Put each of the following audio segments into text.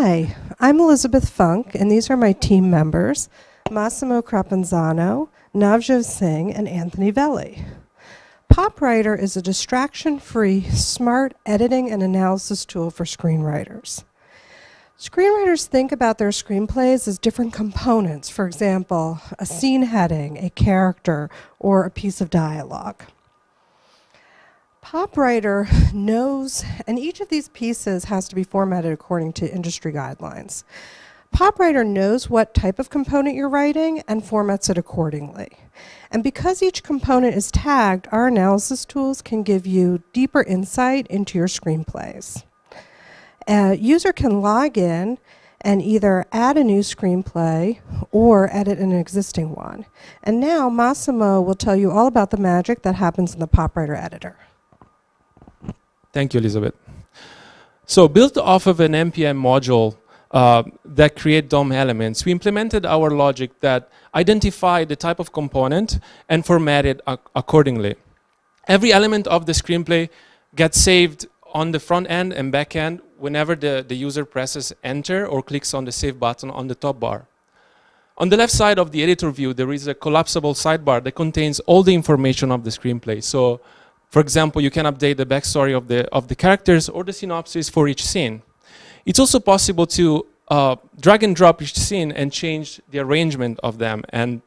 Hi, I'm Elizabeth Funk, and these are my team members, Massimo Crapanzano, Navjot Singh, and Anthony Velli. PopWriter is a distraction-free, smart editing and analysis tool for screenwriters. Screenwriters think about their screenplays as different components, for example, a scene heading, a character, or a piece of dialogue. PopWriter knows, and each of these pieces has to be formatted according to industry guidelines. PopWriter knows what type of component you're writing and formats it accordingly. And because each component is tagged, our analysis tools can give you deeper insight into your screenplays. A user can log in and either add a new screenplay or edit an existing one. And now Massimo will tell you all about the magic that happens in the PopWriter editor. Thank you, Elizabeth. So built off of an NPM module that create DOM elements, we implemented our logic that identify the type of component and format it accordingly. Every element of the screenplay gets saved on the front end and back end whenever the user presses enter or clicks on the save button on the top bar. On the left side of the editor view, there is a collapsible sidebar that contains all the information of the screenplay. So, for example, you can update the backstory of the characters or the synopsis for each scene. It's also possible to drag and drop each scene and change the arrangement of them, and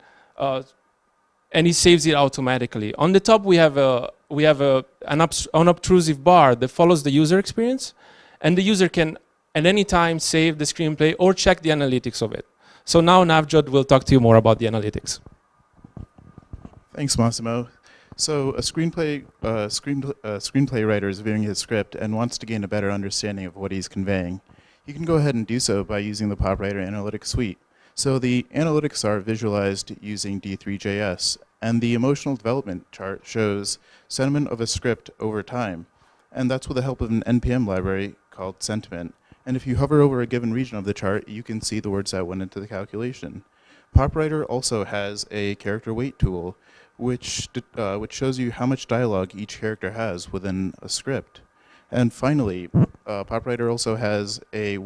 it saves it automatically. On the top, we have an unobtrusive bar that follows the user experience, and the user can at any time save the screenplay or check the analytics of it. So now Navjot will talk to you more about the analytics. Thanks, Massimo. So a screenplay writer is viewing his script and wants to gain a better understanding of what he's conveying. You can go ahead and do so by using the PopWriter Analytics Suite. So the analytics are visualized using D3.js, and the emotional development chart shows sentiment of a script over time. And that's with the help of an NPM library called Sentiment. And if you hover over a given region of the chart, you can see the words that went into the calculation. PopWriter also has a character weight tool, which shows you how much dialogue each character has within a script. And finally, PopWriter also has a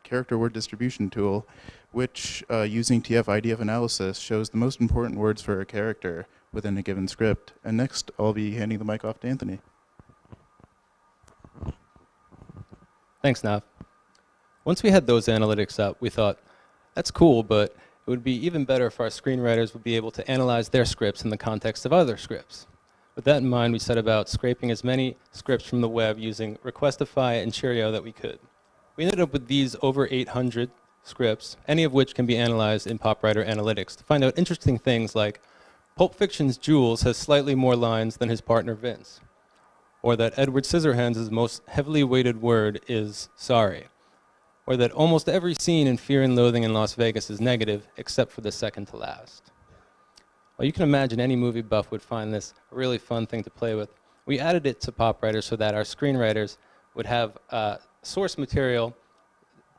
character word distribution tool, which using TF-IDF analysis shows the most important words for a character within a given script. And next, I'll be handing the mic off to Anthony. Thanks, Nav. Once we had those analytics up, we thought, that's cool, but it would be even better if our screenwriters would be able to analyze their scripts in the context of other scripts. With that in mind, we set about scraping as many scripts from the web using Requestify and Cheerio that we could. We ended up with these over 800 scripts, any of which can be analyzed in PopWriter Analytics to find out interesting things like Pulp Fiction's Jules has slightly more lines than his partner Vince, or that Edward Scissorhands' most heavily weighted word is sorry, or that almost every scene in Fear and Loathing in Las Vegas is negative except for the second to last. Well, you can imagine any movie buff would find this a really fun thing to play with. We added it to PopWriter so that our screenwriters would have source material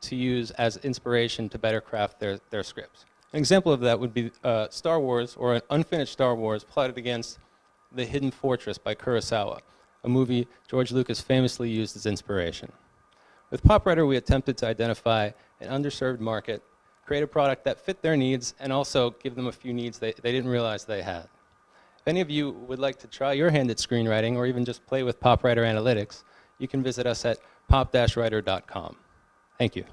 to use as inspiration to better craft their scripts. An example of that would be Star Wars, or an unfinished Star Wars plotted against The Hidden Fortress by Kurosawa, a movie George Lucas famously used as inspiration. With PopWriter, we attempted to identify an underserved market, create a product that fit their needs, and also give them a few needs they didn't realize they had. If any of you would like to try your hand at screenwriting, or even just play with PopWriter Analytics, you can visit us at pop-writer.com. Thank you.